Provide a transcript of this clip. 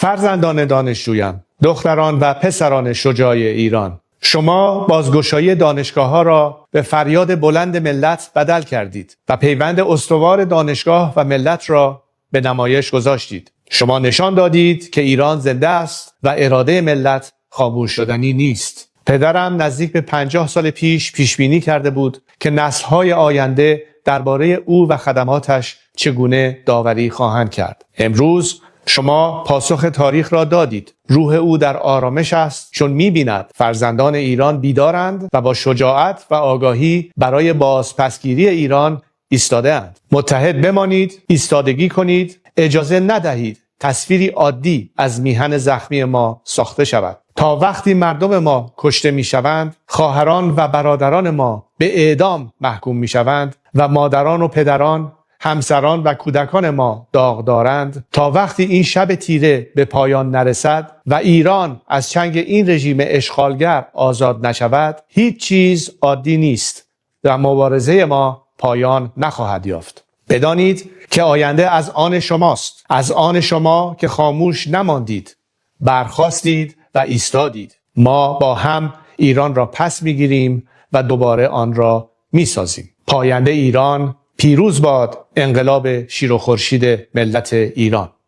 فرزندان دانشجویان، دختران و پسران شجاع ایران، شما بازگشایی دانشگاه‌ها را به فریاد بلند ملت بدل کردید و پیوند استوار دانشگاه و ملت را به نمایش گذاشتید. شما نشان دادید که ایران زنده است و اراده ملت خاموش شدنی نیست. پدرم نزدیک به 50 سال پیش بینی کرده بود که نسل‌های آینده درباره او و خدماتش چگونه داوری خواهند کرد. امروز شما پاسخ تاریخ را دادید. روح او در آرامش است، چون می‌بیند فرزندان ایران بیدارند و با شجاعت و آگاهی برای بازپسگیری ایران ایستاده‌اند. متحد بمانید، ایستادگی کنید، اجازه ندهید تصویری عادی از میهن زخمی ما ساخته شود. تا وقتی مردم ما کشته میشوند، خواهران و برادران ما به اعدام محکوم میشوند و مادران و پدران، همسران و کودکان ما داغ دارند، تا وقتی این شب تیره به پایان نرسد و ایران از چنگ این رژیم اشغالگر آزاد نشود، هیچ چیز عادی نیست و مبارزه ما پایان نخواهد یافت. بدانید که آینده از آن شماست، از آن شما که خاموش نماندید، برخاستید و ایستادید. ما با هم ایران را پس میگیریم و دوباره آن را میسازیم. پاینده ایران پیروز باد انقلاب شیر و خورشید ملت ایران.